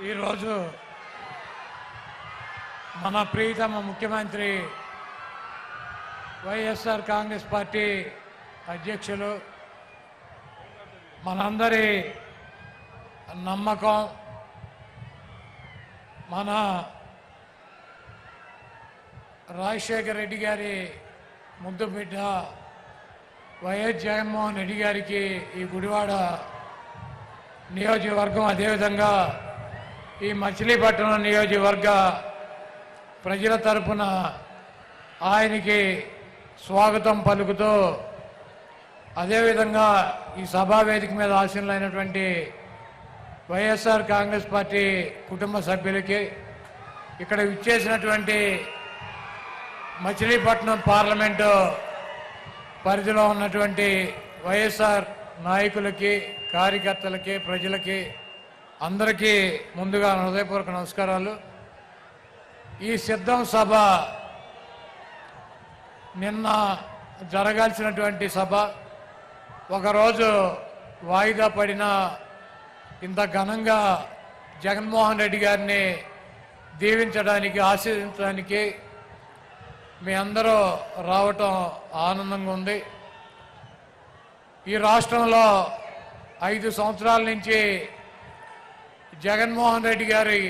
ఈరోజు మన ప్రియతమ ముఖ్యమంత్రి వైఎస్ఆర్ కాంగ్రెస్ పార్టీ అధ్యక్షులు మనందరి నమ్మకం మన రాజశేఖర రెడ్డి గారి ముద్దు బిడ్డ వైఎస్ జగన్మోహన్ రెడ్డి గారికి ఈ గుడివాడ నియోజకవర్గం అదేవిధంగా ఈ మచిలీపట్నం నియోజకవర్గ ప్రజల తరపున ఆయనకి స్వాగతం పలుకుతూ అదేవిధంగా ఈ సభా వేదిక మీద ఆసీనులైనటువంటి వైఎస్ఆర్ కాంగ్రెస్ పార్టీ కుటుంబ సభ్యులకి ఇక్కడ విచ్చేసినటువంటి మచిలీపట్నం పార్లమెంటు పరిధిలో ఉన్నటువంటి వైఎస్ఆర్ నాయకులకి కార్యకర్తలకి ప్రజలకి అందరికీ ముందుగా హృదయపూర్వక నమస్కారాలు. ఈ సిద్ధం సభ నిన్న జరగాల్సినటువంటి సభ ఒకరోజు వాయిదా పడిన ఇంత ఘనంగా జగన్మోహన్ రెడ్డి గారిని దీవించడానికి ఆశీర్వదించడానికి మీ అందరూ రావటం ఆనందంగా ఉంది. ఈ రాష్ట్రంలో 5 సంవత్సరాల నుంచి జగన్మోహన్ రెడ్డి గారి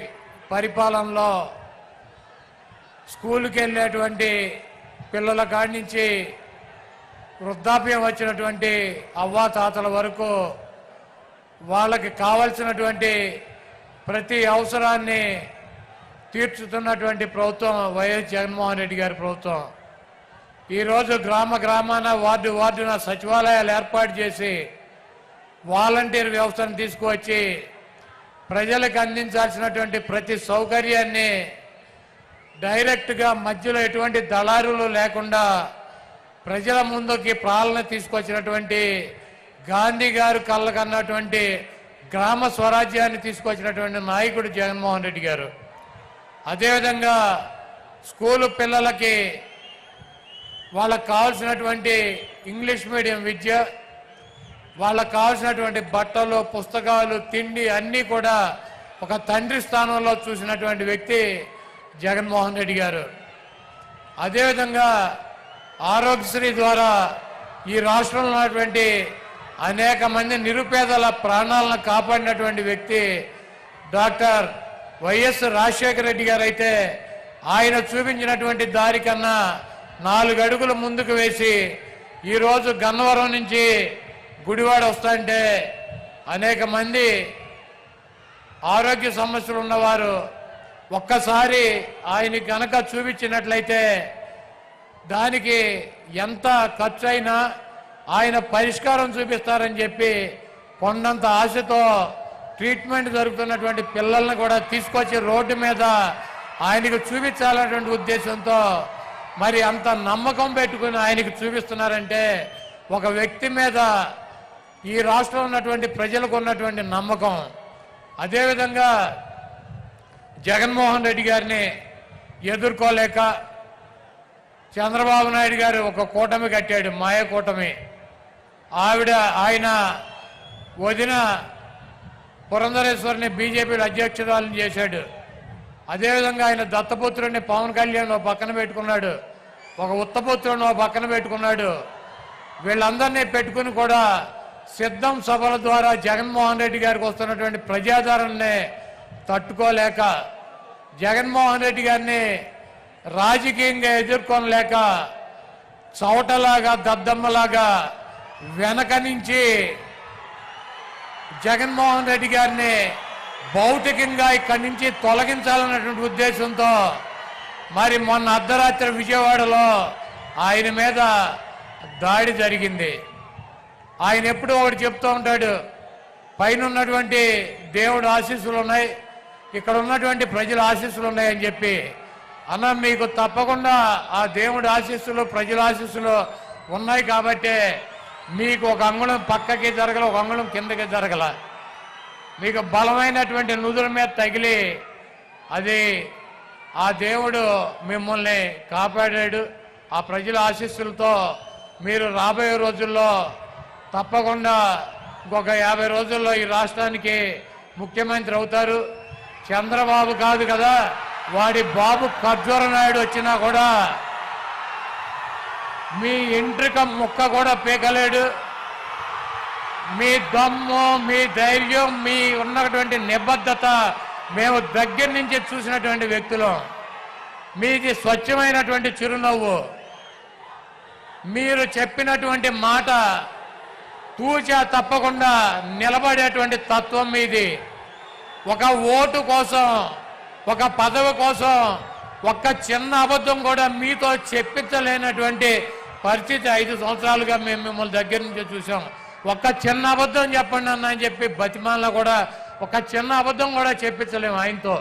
పరిపాలనలో స్కూల్కి వెళ్ళేటువంటి పిల్లల కాడి నుంచి వృద్ధాప్యం వచ్చినటువంటి అవ్వాతాతల వరకు వాళ్ళకి కావలసినటువంటి ప్రతి అవసరాన్ని తీర్చుతున్నటువంటి ప్రభుత్వం వైఎస్ జగన్మోహన్ రెడ్డి గారి ప్రభుత్వం. ఈరోజు గ్రామ గ్రామాన వార్డు వార్డున సచివాలయాలు ఏర్పాటు చేసి వాలంటీర్ వ్యవస్థను తీసుకువచ్చి ప్రజలకు అందించాల్సినటువంటి ప్రతి సౌకర్యాన్ని డైరెక్ట్గా మధ్యలో ఎటువంటి దళారులు లేకుండా ప్రజల ముందుకి పాలన తీసుకొచ్చినటువంటి గాంధీ గారు కళ్ళకన్నటువంటి గ్రామ స్వరాజ్యాన్ని తీసుకొచ్చినటువంటి నాయకుడు జగన్మోహన్ రెడ్డి గారు. అదేవిధంగా స్కూలు పిల్లలకి వాళ్ళకు కావాల్సినటువంటి ఇంగ్లీష్ మీడియం విద్య, వాళ్ళకు కావాల్సినటువంటి బట్టలు పుస్తకాలు తిండి అన్నీ కూడా ఒక తండ్రి స్థానంలో చూసినటువంటి వ్యక్తి జగన్మోహన్ రెడ్డి గారు. అదేవిధంగా ఆరోగ్యశ్రీ ద్వారా ఈ రాష్ట్రంలో ఉన్నటువంటి అనేక మంది నిరుపేదల ప్రాణాలను కాపాడినటువంటి వ్యక్తి డాక్టర్ వైఎస్ రాజశేఖర రెడ్డి గారు. అయితే ఆయన చూపించినటువంటి దారి కన్నా 4 అడుగులు ముందుకు వేసి ఈరోజు గన్నవరం నుంచి గుడివాడ వస్తుంటే అనేక మంది ఆరోగ్య సమస్యలు ఉన్నవారు ఒక్కసారి ఆయన కనుక చూపించినట్లయితే దానికి ఎంత ఖర్చు అయినా ఆయన పరిష్కారం చూపిస్తారని చెప్పి కొండంత ఆశతో ట్రీట్మెంట్ జరుగుతున్నటువంటి పిల్లల్ని కూడా తీసుకొచ్చి రోడ్డు మీద ఆయనకు చూపించాలన్నటువంటి ఉద్దేశంతో మరి అంత నమ్మకం పెట్టుకుని ఆయనకు చూపిస్తున్నారంటే ఒక వ్యక్తి మీద ఈ రాష్ట్రంలో ఉన్నటువంటి ప్రజలకు ఉన్నటువంటి నమ్మకం. అదేవిధంగా జగన్మోహన్ రెడ్డి గారిని ఎదుర్కోలేక చంద్రబాబు నాయుడు గారు ఒక కూటమి కట్టాడు, మాయ కూటమి. ఆయన వదిన పురంధరేశ్వరిని బీజేపీలో అధ్యక్షురాలను చేశాడు. అదేవిధంగా ఆయన దత్తపుత్రుడిని పవన్ కళ్యాణ్ ఓ పక్కన పెట్టుకున్నాడు, ఒక ఉత్తపుత్రుడిని ఓ పక్కన పెట్టుకున్నాడు. వీళ్ళందరినీ పెట్టుకుని కూడా సిద్ధం సభల ద్వారా జగన్మోహన్ రెడ్డి గారికి వస్తున్నటువంటి ప్రజాదరణని తట్టుకోలేక జగన్మోహన్ రెడ్డి గారిని రాజకీయంగా ఎదుర్కొనలేక చౌటలాగా దద్దమ్మలాగా వెనక నుంచి జగన్మోహన్ రెడ్డి గారిని భౌతికంగా ఇక్కడి నుంచి తొలగించాలన్నటువంటి ఉద్దేశంతో మరి మొన్న అర్ధరాత్రి విజయవాడలో ఆయన మీద దాడి జరిగింది. ఆయన ఎప్పుడూ ఒకటి చెప్తూ ఉంటాడు, పైన ఉన్నటువంటి దేవుడు ఆశీస్సులు ఉన్నాయి, ఇక్కడ ఉన్నటువంటి ప్రజల ఆశీస్సులు ఉన్నాయని చెప్పి. అన్న మీకు తప్పకుండా ఆ దేవుడి ఆశీస్సులు ప్రజల ఆశీస్సులు ఉన్నాయి కాబట్టి మీకు ఒక అంగుళం పక్కకి జరగల, ఒక అంగుళం కిందకి జరగల. మీకు బలమైనటువంటి నుదుల మీద తగిలి అది ఆ దేవుడు మిమ్మల్ని కాపాడాడు. ఆ ప్రజల ఆశీస్సులతో మీరు రాబోయే రోజుల్లో తప్పకుండా ఇంకొక 50 రోజుల్లో ఈ రాష్ట్రానికి ముఖ్యమంత్రి అవుతారు. చంద్రబాబు కాదు కదా, వాడి బాబు ఖర్జూర నాయుడు వచ్చినా కూడా మీ ఎంట్రిక ముక్క కూడా పీకలేడు. మీ దమ్ము, మీ ధైర్యం, మీ ఉన్నటువంటి నిబద్ధత మేము దగ్గర నుంచి చూసినటువంటి వ్యక్తులం. మీది స్వచ్ఛమైనటువంటి చిరునవ్వు. మీరు చెప్పినటువంటి మాట తూచా తప్పకుండా నిలబడేటువంటి తత్వం మీది. ఒక ఓటు కోసం, ఒక పదవి కోసం ఒక్క చిన్న అబద్ధం కూడా మీతో చెప్పించలేనటువంటి పరిస్థితి 5 సంవత్సరాలుగా మేము మిమ్మల్ని దగ్గర నుంచి చూసాం. ఒక్క చిన్న అబద్ధం చెప్పండి అన్న అని చెప్పి బతిమాలలో కూడా ఒక చిన్న అబద్ధం కూడా చెప్పించలేము ఆయనతో.